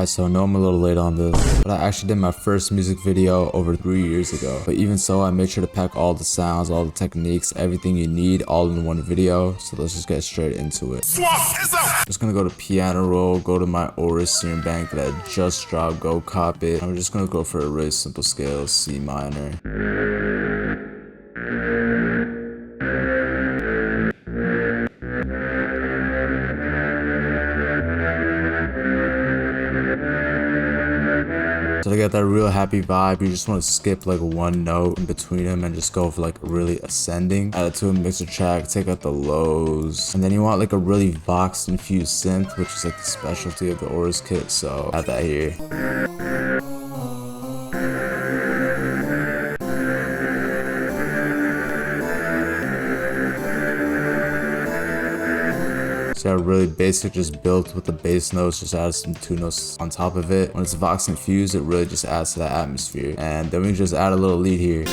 So I know I'm a little late on this, but I actually did my first music video over 3 years ago. But even so, I made sure to pack all the sounds, all the techniques, everything you need all in one video. So let's just get straight into it. Just gonna go to piano roll, go to my Aura Serum Bank that I just dropped, go cop it. I'm just gonna go for a really simple scale, C minor. So to get that real happy vibe, you just want to skip like one note in between them and just go for like really ascending. Add it to a mixer track, take out the lows, and then you want like a really Vox infused synth, which is like the specialty of the Aura's kit, so add that here. So yeah, really basic, just built with the bass notes, just add some two notes on top of it. When it's Vox infused, it really just adds to that atmosphere. And then we just add a little lead here.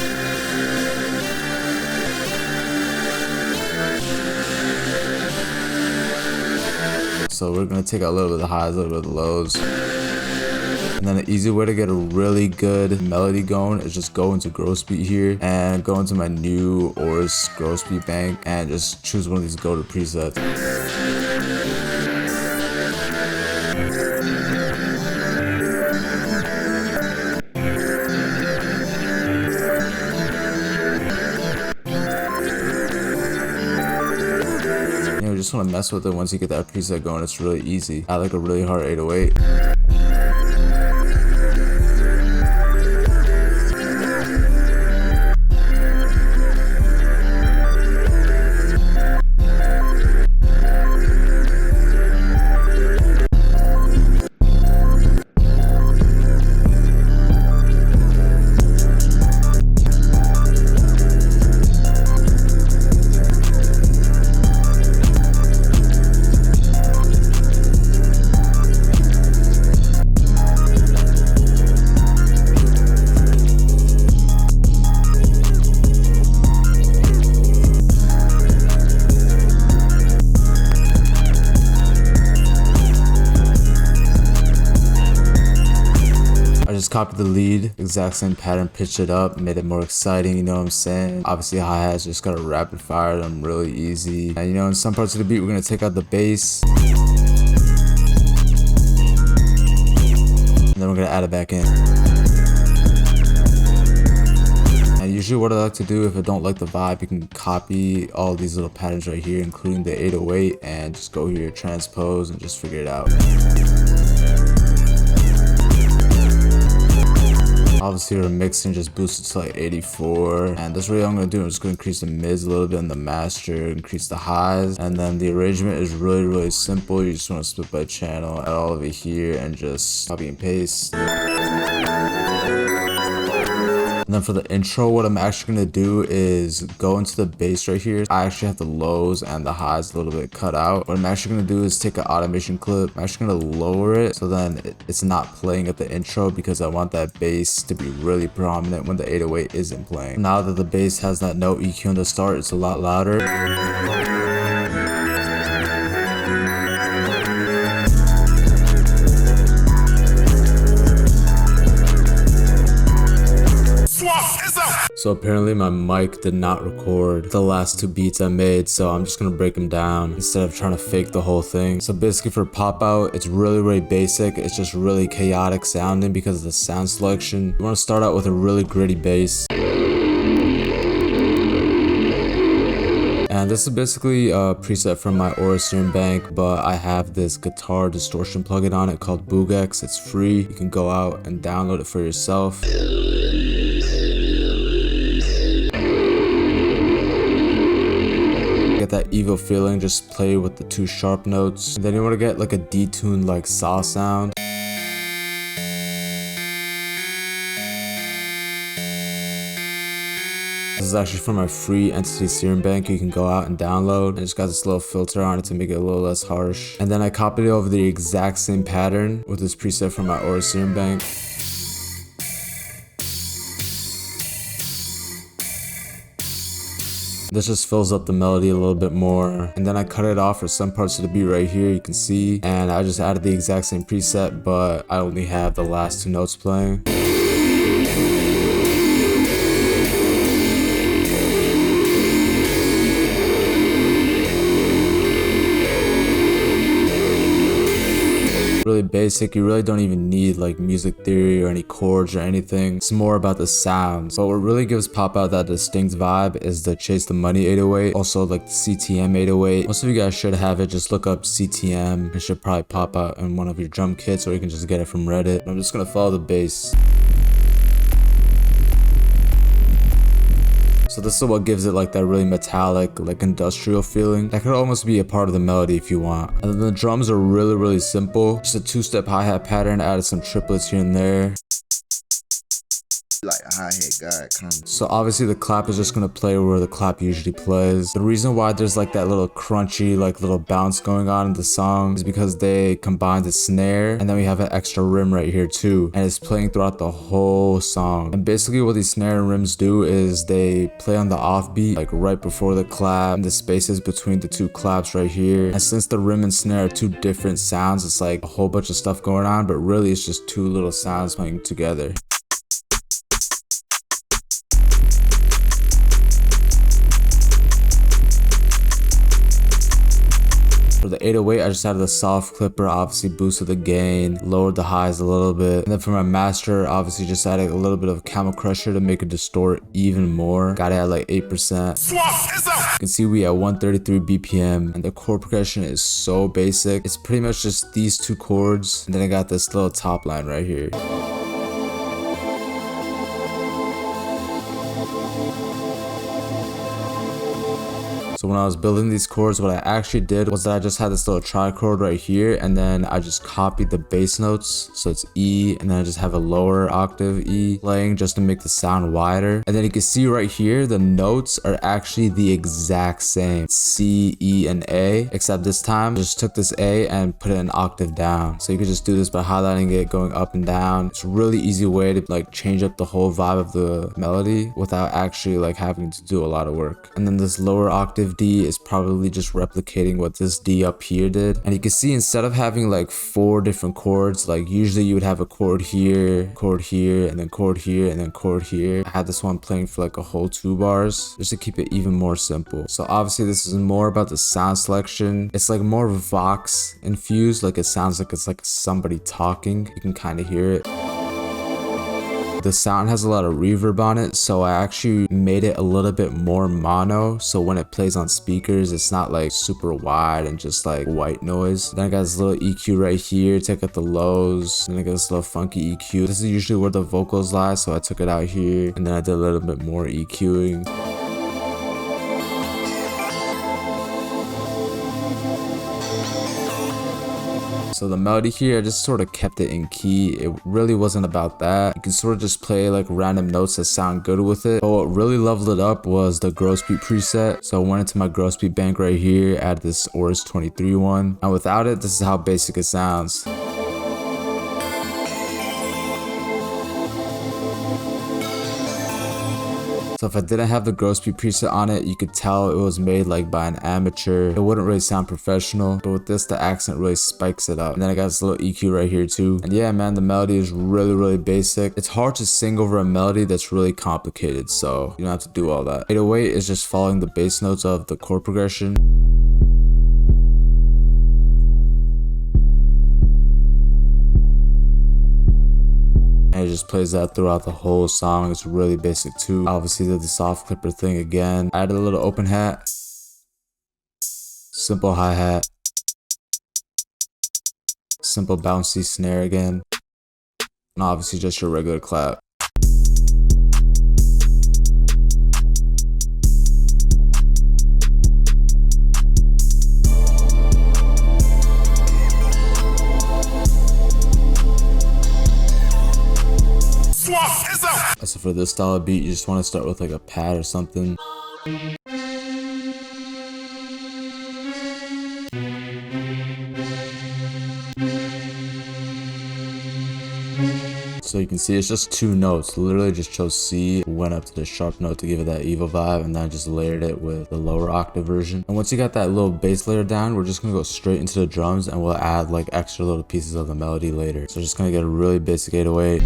So we're gonna take out a little bit of the highs, a little bit of the lows. And then an easy way to get a really good melody going is just go into gross beat here and go into my new Aura's gross beat bank and just choose one of these go to presets. You just want to mess with it. Once you get that preset going, it's really easy. Add like a really hard 808. I just copied the lead, exact same pattern, pitched it up, made it more exciting, you know what I'm saying? Obviously hi-hats, just gotta rapid fire them really easy. And you know, in some parts of the beat, we're gonna take out the bass. And then we're gonna add it back in. And usually what I like to do, if I don't like the vibe, you can copy all these little patterns right here, including the 808, and just go here, transpose, and just figure it out. Obviously we're mixing, just boost it to like 84, and that's really all I'm gonna do. I'm just gonna increase the mids a little bit in the master, increase the highs, and then the arrangement is really simple. You just want to split by channel, add all of it here, and just copy and paste. And then for the intro, what I'm actually going to do is go into the bass right here. I actually have the lows and the highs a little bit cut out. What I'm actually going to do is take an automation clip. I'm actually going to lower it so then it's not playing at the intro, because I want that bass to be really prominent when the 808 isn't playing. Now that the bass has that no EQ on the start, it's a lot louder. So apparently my mic did not record the last two beats I made, so I'm just gonna break them down instead of trying to fake the whole thing. So basically for pop out, it's really basic. It's just really chaotic sounding because of the sound selection. You want to start out with a really gritty bass. And this is basically a preset from my Aura Serum Bank, but I have this guitar distortion plugin on it called Boogex. It's free. You can go out and download it for yourself. Get that evil feeling, just play with the two sharp notes. And then you want to get like a detuned like saw sound. This is actually from my free Entity Serum Bank. You can go out and download. I just got this little filter on it to make it a little less harsh. And then I copied it over the exact same pattern with this preset from my Aura Serum Bank. This just fills up the melody a little bit more. And then I cut it off for some parts of the beat right here, you can see. And I just added the exact same preset, but I only have the last 2 notes playing. Really basic. You really don't even need like music theory or any chords or anything. It's more about the sounds. But what really gives pop out that distinct vibe is the Chase the Money 808, also like the CTM 808. Most of you guys should have it. Just look up CTM. It should probably pop out in one of your drum kits, or you can just get it from Reddit. I'm just gonna follow the bass. So this is what gives it like that really metallic, like industrial feeling. That could almost be a part of the melody if you want. And then the drums are really simple. Just a 2-step hi-hat pattern, added some triplets here and there. Like a hi-hat guy comes. So obviously the clap is just gonna play where the clap usually plays. The reason why there's like that little crunchy, like little bounce going on in the song is because they combined the snare, and then we have an extra rim right here too, and it's playing throughout the whole song. And basically what these snare and rims do is they play on the offbeat, like right before the clap, and the spaces between the 2 claps right here. And since the rim and snare are 2 different sounds, it's like a whole bunch of stuff going on, but really it's just 2 little sounds playing together. For the 808, I just added the soft clipper, obviously boosted the gain, lowered the highs a little bit. And then for my master, obviously just added a little bit of camel crusher to make it distort even more. Got it at like 8%. You can see we at 133 BPM, and the chord progression is so basic. It's pretty much just these 2 chords, and then I got this little top line right here. So when I was building these chords, what I actually did was that I just had this little trichord right here, and then I just copied the bass notes. So it's E, and then I just have a lower octave E playing just to make the sound wider. And then you can see right here, the notes are actually the exact same. C, E, and A, except this time I just took this A and put it an octave down. So you can just do this by highlighting it, going up and down. It's a really easy way to like change up the whole vibe of the melody without actually like having to do a lot of work. And then this lower octave D is probably just replicating what this D up here did. And you can see instead of having like 4 different chords, like usually you would have a chord here, and then chord here, and then chord here. I had this one playing for like a whole 2 bars just to keep it even more simple. So obviously this is more about the sound selection. It's like more Vox infused, like it sounds like it's like somebody talking. You can kind of hear it. The sound has a lot of reverb on it, so I actually made it a little bit more mono, so when it plays on speakers it's not like super wide and just like white noise. Then I got this little EQ right here, take out the lows, and I got this little funky EQ. This is usually where the vocals lie, so I took it out here, and then I did a little bit more EQing. So the melody here, I just sort of kept it in key. It really wasn't about that. You can sort of just play like random notes that sound good with it. But what really leveled it up was the gross beat preset. So I went into my gross beat bank right here, added this Ors 23 one. And without it, this is how basic it sounds. So if I didn't have the gross beat preset on it, you could tell it was made like by an amateur. It wouldn't really sound professional, but with this, the accent really spikes it up. And then I got this little EQ right here too. And yeah, man, the melody is really basic. It's hard to sing over a melody that's really complicated, so you don't have to do all that. 808 is just following the bass notes of the chord progression. And it just plays that throughout the whole song. It's really basic too. Obviously did the soft clipper thing again. Added a little open hat. Simple hi-hat. Simple bouncy snare again. And obviously just your regular clap. So for this style of beat, you just want to start with like a pad or something. So you can see it's just 2 notes. Literally just chose C, went up to the sharp note to give it that evil vibe, and then just layered it with the lower octave version. And once you got that little bass layer down, we're just gonna go straight into the drums, and we'll add like extra little pieces of the melody later. So just gonna get a really basic 808.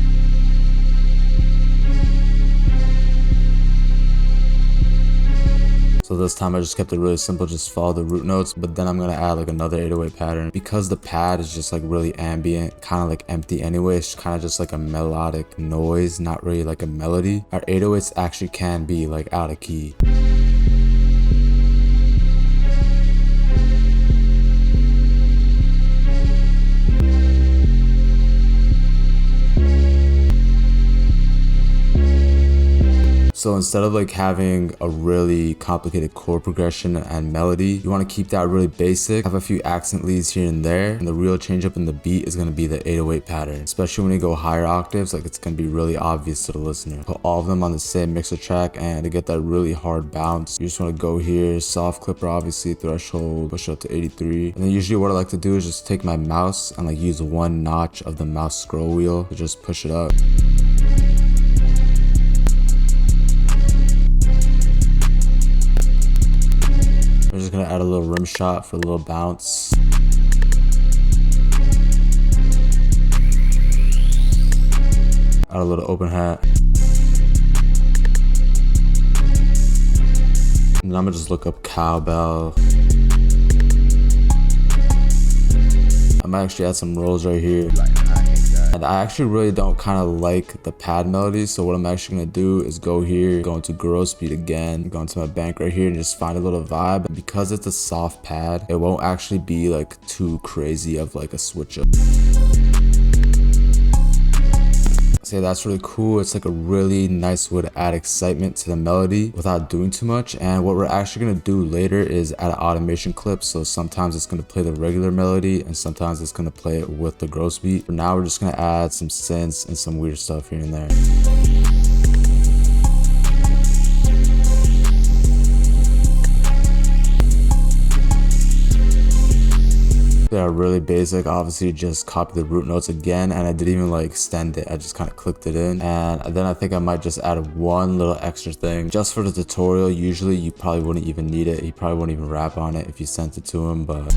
So this time I just kept it really simple, just follow the root notes, but then I'm gonna add like another 808 pattern. Because the pad is just like really ambient, kind of like empty anyway, it's kind of just like a melodic noise, not really like a melody. Our 808s actually can be like out of key. So instead of like having a really complicated chord progression and melody, you want to keep that really basic, have a few accent leads here and there, and the real change up in the beat is going to be the 808 pattern. Especially when you go higher octaves, like it's going to be really obvious to the listener. Put all of them on the same mixer track, and to get that really hard bounce, you just want to go here, soft clipper obviously, threshold, push up to 83. And then usually what I like to do is just take my mouse and like use one notch of the mouse scroll wheel to just push it up. I'm just gonna add a little rim shot for a little bounce. Add a little open hat. And then I'm gonna just look up cowbell. I might actually add some rolls right here. And I actually really don't kind of like the pad melody, so what I'm actually gonna do is go here, go into growl speed again, go into my bank right here and just find a little vibe. And because it's a soft pad, it won't actually be like too crazy of like a switch up. So that's really cool. It's like a really nice way to add excitement to the melody without doing too much. And what we're actually gonna do later is add an automation clip. So sometimes it's gonna play the regular melody and sometimes it's gonna play it with the growl beat. For now, we're just gonna add some synths and some weird stuff here and there. They are really basic. Obviously just copy the root notes again, and I didn't even like extend it, I just kind of clicked it in. And then I think I might just add one little extra thing just for the tutorial. Usually you probably wouldn't even need it, he probably wouldn't even rap on it if you sent it to him, but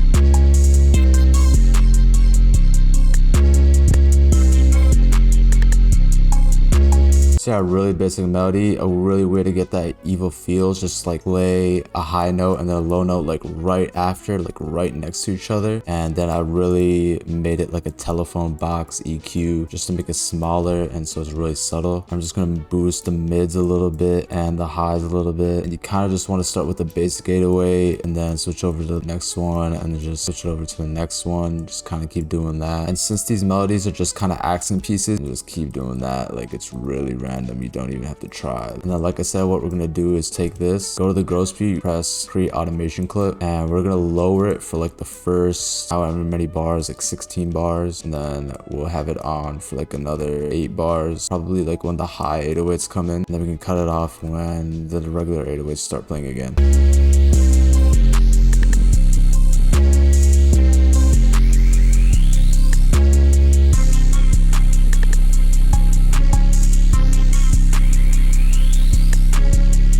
so yeah, really basic melody. A really way to get that evil feels, just like lay a high note and then a low note like right after, like right next to each other. And then I really made it like a telephone box EQ just to make it smaller, and so it's really subtle. I'm just gonna boost the mids a little bit and the highs a little bit. And you kind of just want to start with the basic 808 and then switch over to the next one and then just switch it over to the next one. Just kind of keep doing that. And since these melodies are just kind of accent pieces, just keep doing that. Like it's really random, you don't even have to try. And then like I said, what we're gonna do is take this, go to the growl speed, press create automation clip, and we're gonna lower it for like the first however many bars, like 16 bars, and then we'll have it on for like another 8 bars, probably like when the high 808s come in, and then we can cut it off when the regular 808s start playing again.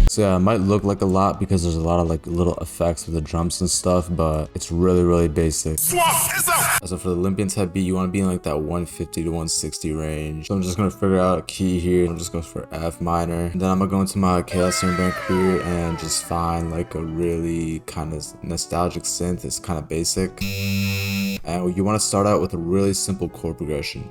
So yeah, it might look like a lot because there's a lot of like little effects with the drums and stuff, but it's really basic. So for the Olympian type beat, you want to be in like that 150 to 160 range. So I'm just gonna figure out a key here. I'm just going for F minor. And then I'm gonna go into my Chaos Bank here and just find like a really kind of nostalgic synth. It's kind of basic. And you want to start out with a really simple chord progression.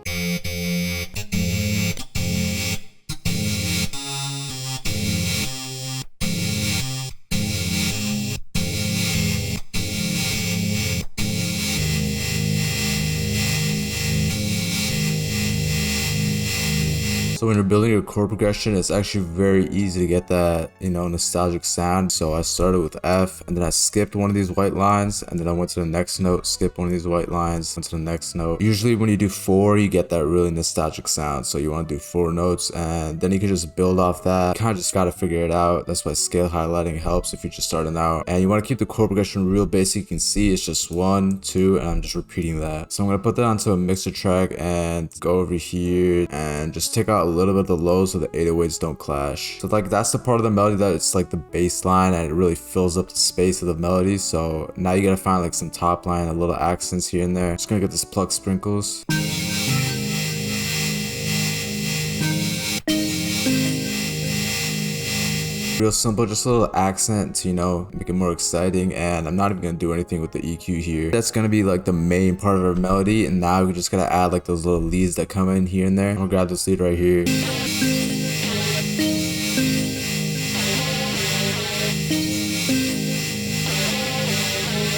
So when you're building your chord progression, it's actually very easy to get that, you know, nostalgic sound. So I started with F, and then I skipped one of these white lines, and then I went to the next note, skipped one of these white lines, went to the next note. Usually when you do 4, you get that really nostalgic sound. So you want to do 4 notes, and then you can just build off that. You kind of just got to figure it out. That's why scale highlighting helps if you're just starting out. And you want to keep the chord progression real basic. You can see it's just 1, 2, and I'm just repeating that. So I'm going to put that onto a mixer track and go over here and just take out a little bit of the lows so the 808s don't clash. So like that's the part of the melody that it's like the bass line and it really fills up the space of the melody. So now you gotta find like some top line, a little accents here and there. Just gonna get this pluck sprinkles. Real simple, just a little accent to, you know, make it more exciting. And I'm not even gonna do anything with the EQ here. That's gonna be like the main part of our melody, and now we just gotta add like those little leads that come in here and there. I'm gonna grab this lead right here.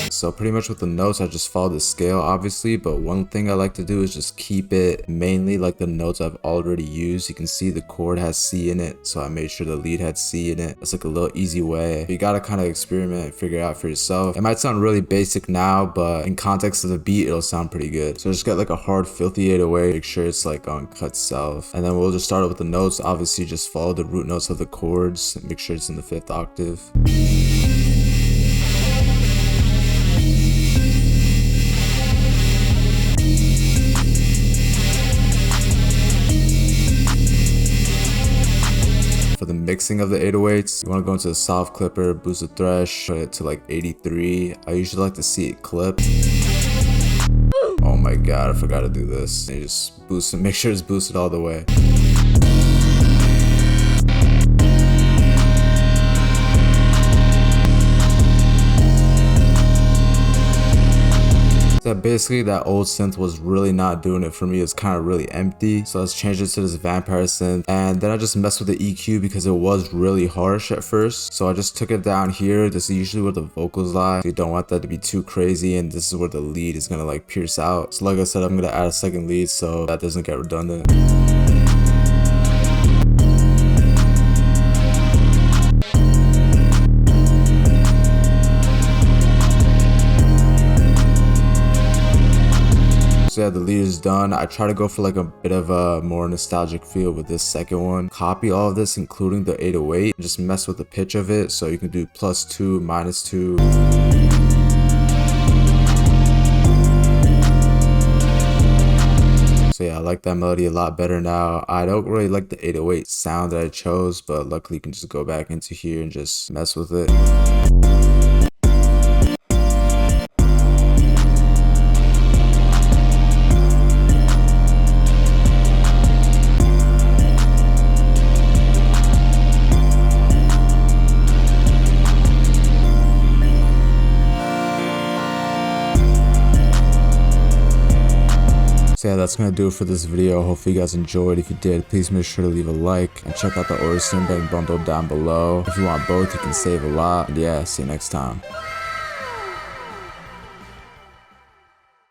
So pretty much with the notes, I just follow the scale obviously, but one thing I like to do is just keep it mainly like the notes I've already used. You can see the chord has C in it, so I made sure the lead had C in it. It's like a little easy way. You gotta kind of experiment and figure it out for yourself. It might sound really basic now, but in context of the beat, it'll sound pretty good. So just get like a hard filthy 808, make sure it's like on cut self. And then we'll just start with the notes. Obviously just follow the root notes of the chords, make sure it's in the 5th octave. For the mixing of the 808s, you want to go into the soft clipper, boost the thresh, put it to like 83. I usually like to see it clip. Oh my god, I forgot to do this. And you just boost it, make sure it's boosted all the way. So basically that old synth was really not doing it for me. It's kind of really empty. So let's change it to this vampire synth. And then I just messed with the EQ because it was really harsh at first. So I just took it down here. This is usually where the vocals lie. So you don't want that to be too crazy. And this is where the lead is gonna like pierce out. So like I said, I'm gonna add a second lead so that doesn't get redundant. So yeah, the lead is done. I try to go for like a bit of a more nostalgic feel with this second one. Copy all of this, including the 808. Just mess with the pitch of it. So you can do +2, -2. So yeah, I like that melody a lot better now. I don't really like the 808 sound that I chose, but luckily you can just go back into here and just mess with it. So yeah, that's gonna do it for this video. Hopefully you guys enjoyed. If you did, please make sure to leave a like and check out the Orison Bank bundle down below. If you want both, you can save a lot. And yeah, see you next time.